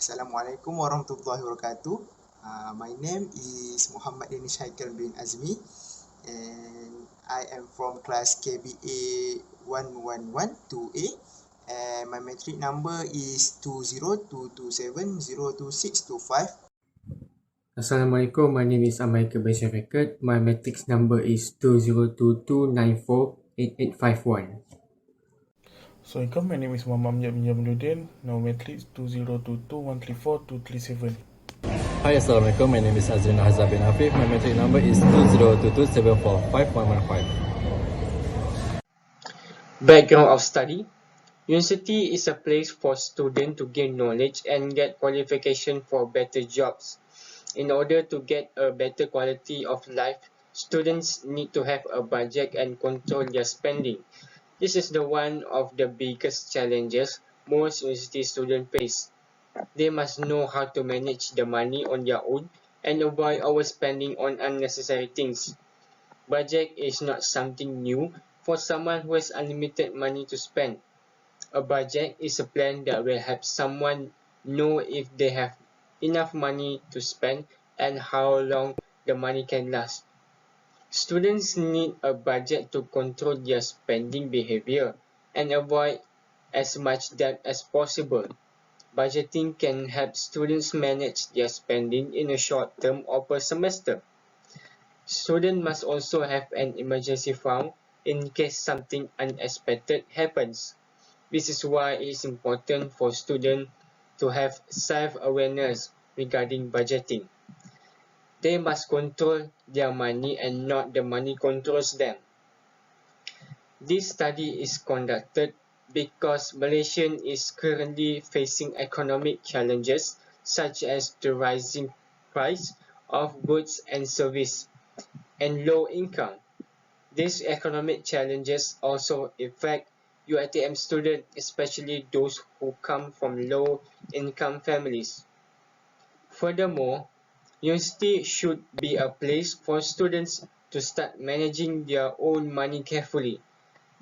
Assalamualaikum warahmatullahi wabarakatuh. My name is Muhammad DANISH HAIKAL bin AZMI, and I am from class KBA 1112A, and my metric number is 20227026225. Assalamualaikum, my name is AMJAD bin ACKAD. My matrix number is 2022948851. Assalamualaikum, my name is AMJAD bin JAMALUDDIN. Now matrix 2022134237. Hi, Assalamualaikum. My name is AZRIN AHZA bin AFIF. My metric number is 2022745115. Background of study. University is a place for students to gain knowledge and get qualification for better jobs. In order to get a better quality of life, students need to have a budget and control their spending. This is the one of the biggest challenges most university students face. They must know how to manage the money on their own and avoid overspending on unnecessary things. Budget is not something new for someone who has unlimited money to spend. A budget is a plan that will help someone know if they have enough money to spend and how long the money can last. Students need a budget to control their spending behavior and avoid as much debt as possible. Budgeting can help students manage their spending in a short term or per semester. Students must also have an emergency fund in case something unexpected happens. This is why it is important for students to have self-awareness regarding budgeting. They must control their money and not the money controls them. This study is conducted because Malaysia is currently facing economic challenges such as the rising price of goods and services and low income. These economic challenges also affect UiTM students, especially those who come from low-income families. Furthermore, university should be a place for students to start managing their own money carefully.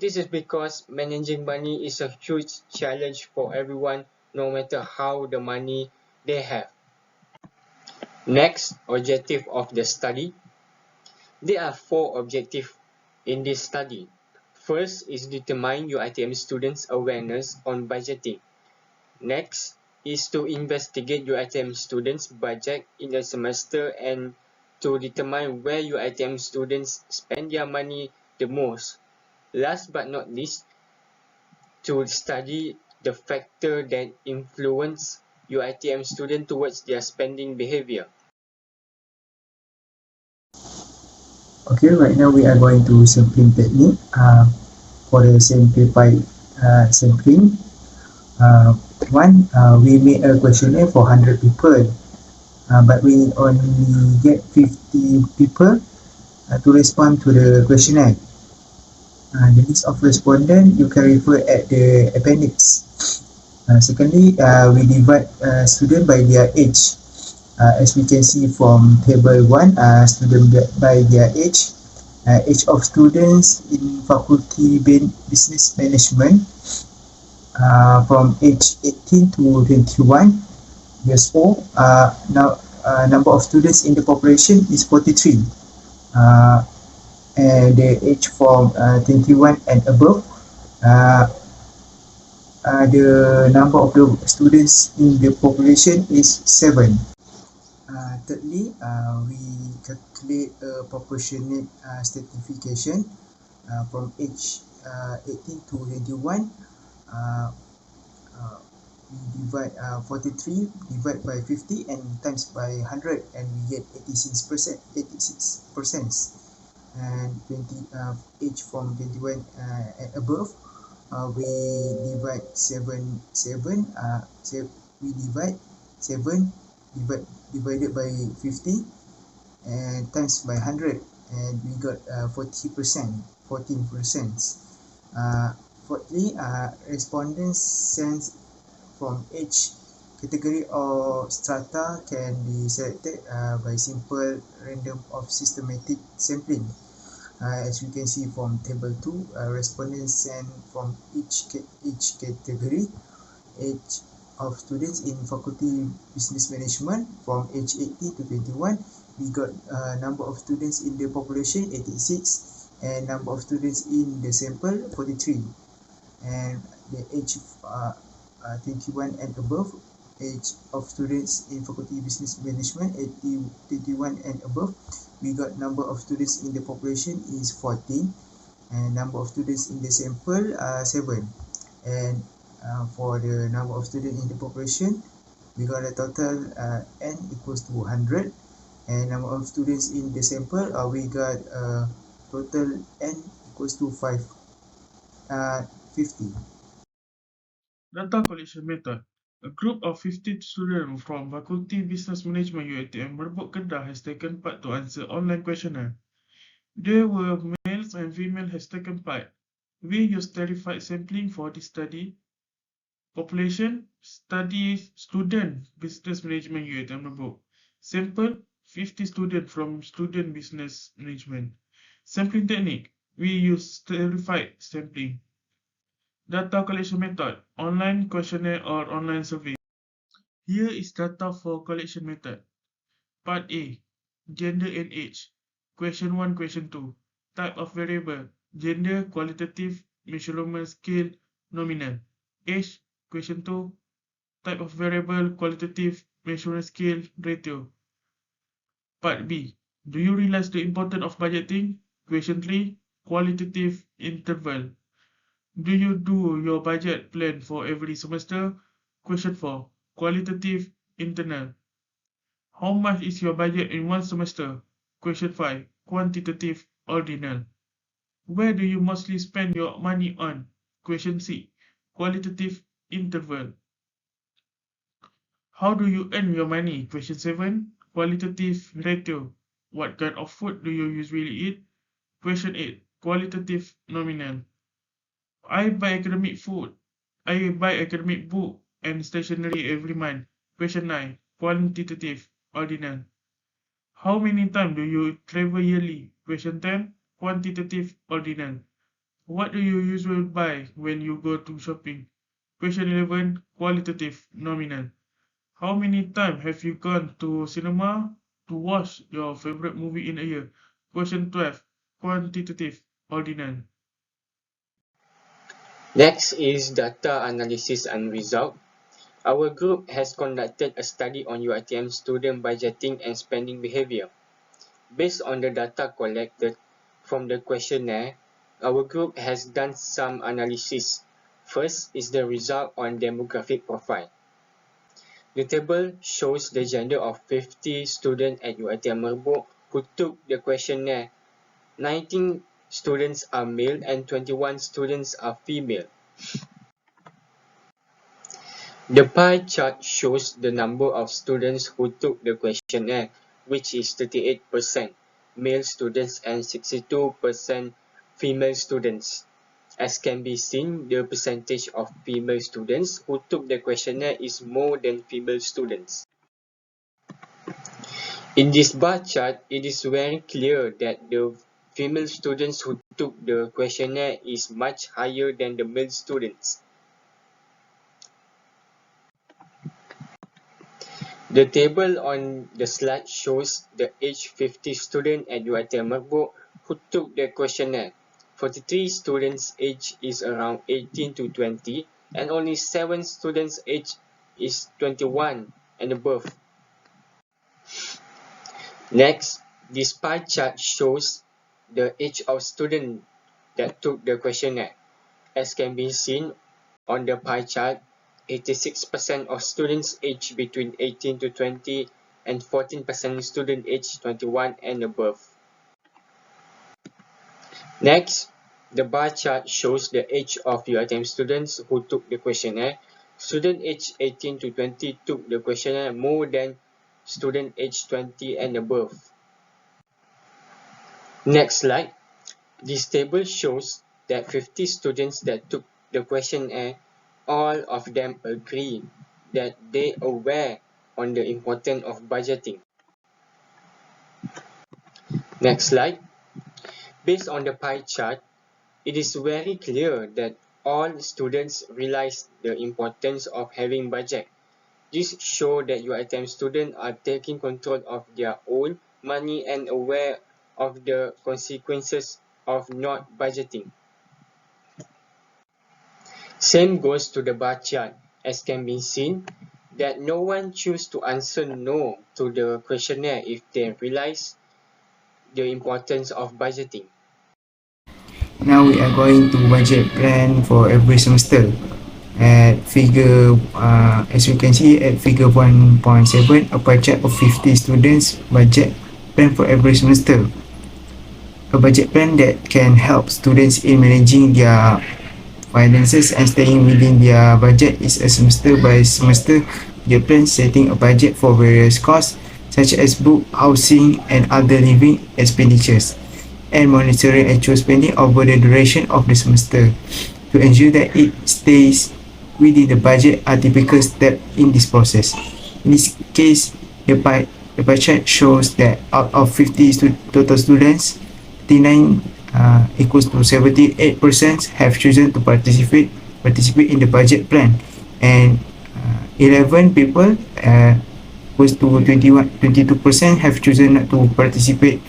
This is because managing money is a huge challenge for everyone, no matter how the money they have. Next, objective of the study. There are 4 objectives in this study. First is determine UiTM students' awareness on budgeting. Next is to investigate UiTM students' budget in a semester and to determine where UiTM students spend their money the most. Last but not least, to study the factor that influence UiTM students towards their spending behavior. Okay, right now we are going to sampling technique for the simplified sampling. We made a questionnaire for 100 people, but we only get 50 people to respond to the questionnaire. The list of respondents you can refer at the appendix. Secondly, we divide students by their age. As we can see from table 1, student by their age of students in faculty business management from age 18 to 21 years old. Now number of students in the population is 43, and the age from 21 and above. The number of the students in the population is 7. Thirdly, we calculate a proportionate stratification from age 18 to 21. We divide 43 divide by 50 and times by 100, and we get 86%. And age from 21 and above, we divide 7 divided by 50 and times by 100, and we got 14%. Fourthly, respondents sense from age category or strata can be selected by simple random of systematic sampling. As we can see from table 2, respondents send from each category, age of students in Faculty Business Management from age 18 to 21. We got number of students in the population 86 and number of students in the sample 43. And the age 21 and above, age of students in Faculty Business Management 21 and above, we got number of students in the population is 14 and number of students in the sample 7. And for the number of students in the population, we got a total n equals to 100, and number of students in the sample we got total n equals to 50. Data collection method. A group of 50 students from Faculty Business Management UiTM Merbuk Kedah has taken part to answer online questionnaire. There were males and females has taken part. We used terrified sampling for this study. Population, study student business management UiTM Merbuk. Sample, 50 students from student business management. Sampling technique, we use terrified sampling. Data collection method, online questionnaire or online survey. Here is data for collection method. Part A, gender and age. Question 1, question 2. Type of variable, gender, qualitative, measurement scale, nominal. Age, question 2. Type of variable, qualitative, measurement scale, ratio. Part B, do you realize the importance of budgeting? Question 3, qualitative interval. Do you do your budget plan for every semester? Question 4, qualitative internal. How much is your budget in one semester? Question 5, quantitative ordinal. Where do you mostly spend your money on? Question 6, qualitative interval. How do you earn your money? Question 7, qualitative ratio. What kind of food do you usually eat? Question 8, qualitative nominal. I buy academic food. I buy academic book and stationery every month. Question 9, quantitative ordinal. How many times do you travel yearly? Question 10, quantitative ordinal. What do you usually buy when you go to shopping? Question 11, qualitative nominal. How many times have you gone to cinema to watch your favorite movie in a year? Question 12, quantitative ordinal. Next is data analysis and result. Our group has conducted a study on UiTM student budgeting and spending behavior. Based on the data collected from the questionnaire, our group has done some analysis. First is the result on demographic profile. The table shows the gender of 50 students at UiTM Merbuk who took the questionnaire. 19 students are male and 21 students are female. The pie chart shows the number of students who took the questionnaire, which is 38% male students and 62% female students. As can be seen, the percentage of female students who took the questionnaire is more than female students. In this bar chart, it is very clear that the female students who took the questionnaire is much higher than the male students. The table on the slide shows the age 50 student at UiTM Merbuk who took the questionnaire. 43 students' age is around 18 to 20 and only 7 students' age is 21 and above. Next, this pie chart shows the age of students that took the questionnaire. As can be seen on the pie chart, 86% of students aged between 18 to 20 and 14% student aged 21 and above. Next, the bar chart shows the age of UiTM students who took the questionnaire. Student aged 18 to 20 took the questionnaire more than student aged 20 and above. Next slide. This table shows that 50 students that took the questionnaire, all of them agree that they are aware on the importance of budgeting. Next slide. Based on the pie chart, it is very clear that all students realize the importance of having budget. This shows that UiTM students are taking control of their own money and aware of the consequences of not budgeting. Same goes to the bar chart, as can be seen that no one chooses to answer no to the questionnaire if they realize the importance of budgeting. Now we are going to budget plan for every semester. At figure, as you can see at figure 1.7, a pie chart of 50 students budget plan for every semester. A budget plan that can help students in managing their finances and staying within their budget is a semester by semester budget plan, setting a budget for various costs such as book, housing and other living expenditures, and monitoring actual spending over the duration of the semester to ensure that it stays within the budget are typical steps in this process. In this case, the pie chart shows that out of 50 total students, 39 equals to 78% have chosen to participate in the budget plan, and 11 people equals to 22% have chosen not to participate.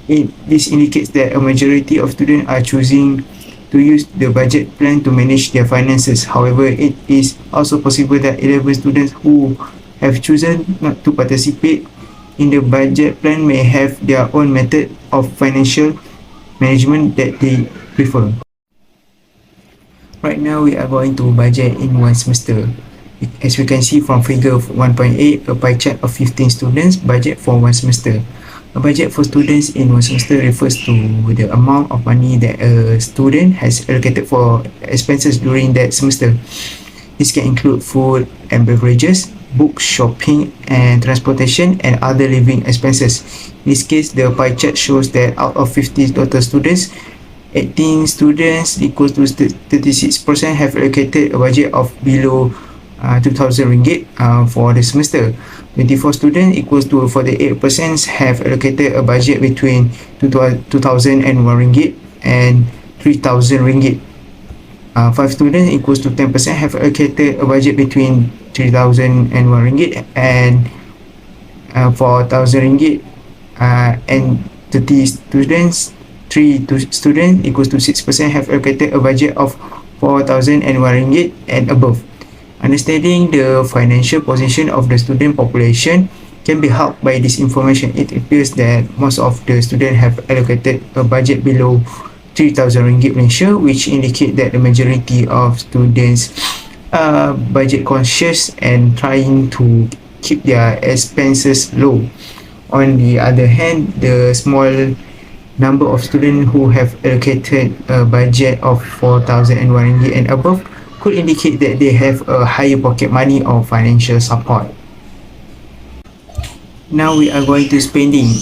This indicates that a majority of students are choosing to use the budget plan to manage their finances. However, it is also possible that 11 students who have chosen not to participate in the budget plan may have their own method of financial management that they prefer. Right now, we are going to budget in one semester. As we can see from figure 1.8, a pie chart of 15 students budget for one semester. A budget for students in one semester refers to the amount of money that a student has allocated for expenses during that semester. This can include food and beverages, books, shopping and transportation, and other living expenses. In this case, the pie chart shows that out of 50 total students, 18 students equals to 36% have allocated a budget of below 2,000 ringgit for the semester. 24 students equals to 48% have allocated a budget between 2,001 ringgit and 3,000 ringgit. 5 students equals to 10% have allocated a budget between 3,001 ringgit and 4,000 ringgit. And 30 students, 3 students equals to 6% have allocated a budget of 4,001 ringgit and above. Understanding the financial position of the student population can be helped by this information. It appears that most of the students have allocated a budget below 3,000 ringgit Malaysia, which indicate that the majority of students are budget conscious and trying to keep their expenses low. On the other hand, the small number of students who have allocated a budget of 4,001 ringgit and above could indicate that they have a higher pocket money or financial support. Now we are going to spending.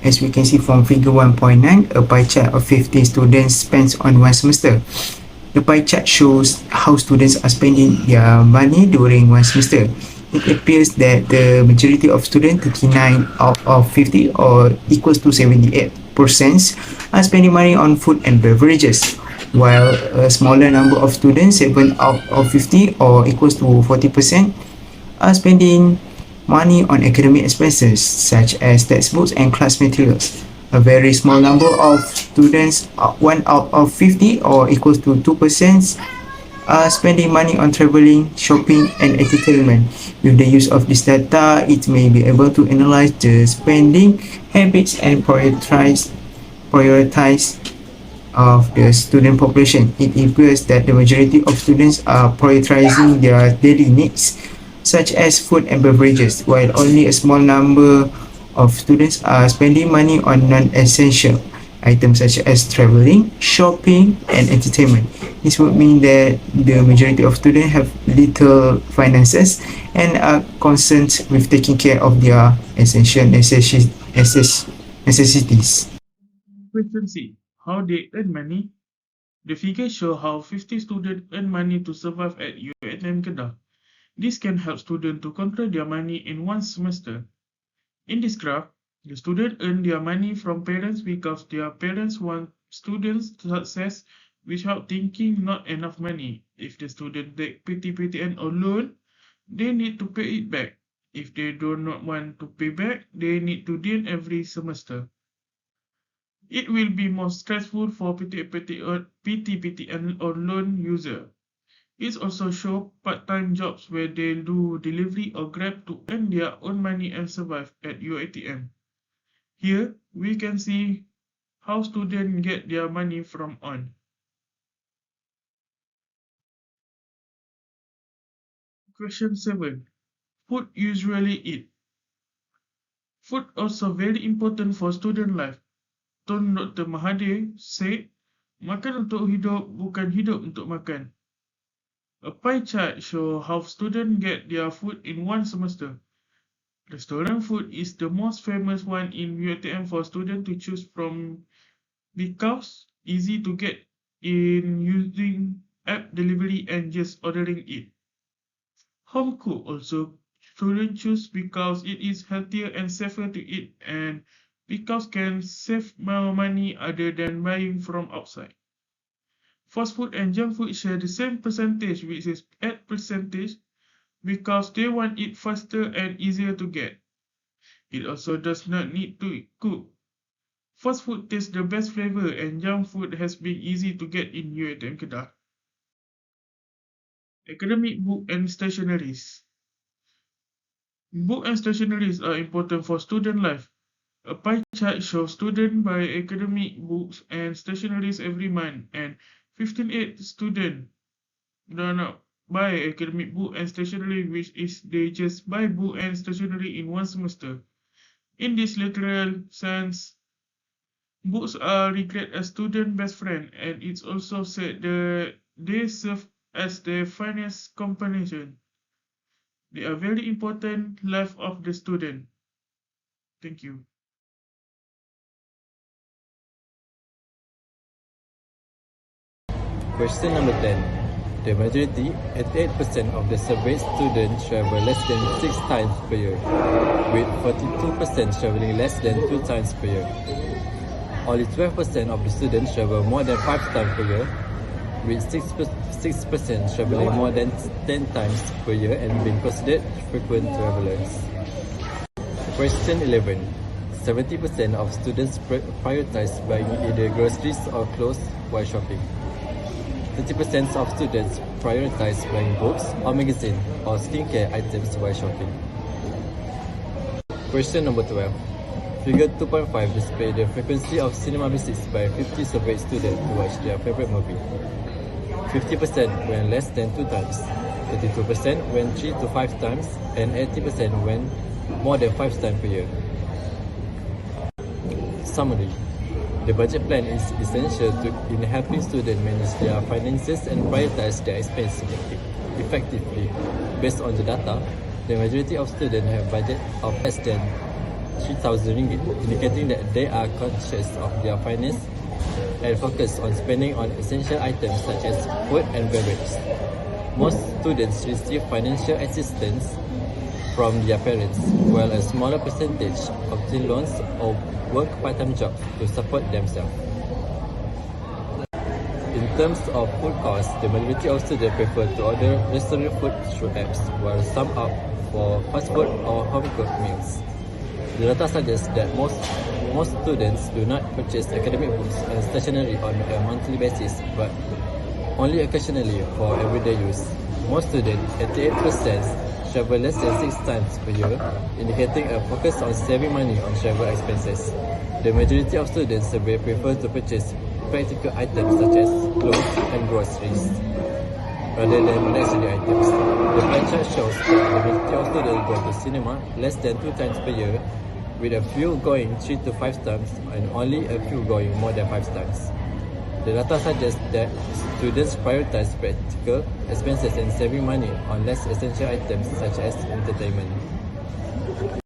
As we can see from figure 1.9, a pie chart of 15 students spends on one semester. The pie chart shows how students are spending their money during one semester. It appears that the majority of students, 39 out of 50 or equals to 78%, are spending money on food and beverages, while a smaller number of students, 7 out of 50 or equals to 40%, are spending money on academic expenses such as textbooks and class materials. A very small number of students, 1 out of 50 or equals to 2%, are spending money on traveling, shopping and entertainment. With the use of this data, it may be able to analyze the spending habits and prioritize of the student population. It appears that the majority of students are prioritizing their daily needs such as food and beverages, while only a small number of students are spending money on non-essential items such as traveling, shopping and entertainment. This would mean that the majority of students have little finances and are concerned with taking care of their essential necessities. Question C. How they earn money? The figures show how 50 students earn money to survive at UiTM Kedah. This can help students to control their money in one semester. In this graph, the students earn their money from parents because their parents want students' success without thinking not enough money. If the student take PTPTN or loan, they need to pay it back. If they do not want to pay back, they need to deal every semester. It will be more stressful for PTPTN or loan user. It also shows part-time jobs where they do delivery or Grab to earn their own money and survive at UATM. Here, we can see how students get their money from on. Question 7. Food usually eat. Food also very important for student life. Tun Dr. Mahathir said, makan untuk hidup bukan hidup untuk makan. A pie chart shows how students get their food in one semester. Restaurant food is the most famous one in UATM for students to choose from because easy to get in using app delivery and just ordering it. Home cook also students choose because it is healthier and safer to eat and because can save more money other than buying from outside. Fast food and junk food share the same percentage, which is 8%, because they want it faster and easier to get. It also does not need to cook. Fast food tastes the best flavor and junk food has been easy to get in UATM Kedah. Academic book and stationeries. Book and stationeries are important for student life. A pie chart shows students buy academic books and stationeries every month, and 15.8 students do not buy academic book and stationery, which is they just buy book and stationery in one semester. In this literal sense, books are regarded as student best friend, and it's also said that they serve as their finance companion. They are very important life of the student. Thank you. Question number 10. The majority, 88% of the surveyed students travel less than 6 times per year, with 42% traveling less than 2 times per year. Only 12% of the students travel more than 5 times per year, with 6% traveling more than 10 times per year and being considered frequent travelers. Question 11. 70% of students prioritize buying either groceries or clothes while shopping. 30% of students prioritize buying books or magazines or skincare items while shopping. Question number 12. Figure 2.5 displays the frequency of cinema visits by 50 surveyed students to watch their favorite movie. 50% went less than 2 times, 32% went 3 to 5 times, and 80% went more than 5 times per year. Summary. The budget plan is essential in helping students manage their finances and prioritize their expenses effectively. Based on the data, the majority of students have a budget of less than 3,000 ringgit, indicating that they are conscious of their finance and focus on spending on essential items such as food and beverage. Most students receive financial assistance from their parents, while a smaller percentage obtain loans or work part-time jobs to support themselves. In terms of food costs, the majority of students prefer to order restaurant food through apps, while some opt for fast food or home-cooked meals. The data suggests that most students do not purchase academic books and stationery on a monthly basis, but only occasionally for everyday use. Most students, 88%, travel less than 6 times per year, indicating a focus on saving money on travel expenses. The majority of students surveyed prefer to purchase practical items such as clothes and groceries, rather than luxury items. The pie chart shows that the majority of students go to cinema less than 2 times per year, with a few going 3 to 5 times and only a few going more than 5 times. The data suggests that students prioritize practical expenses and saving money on less essential items such as entertainment.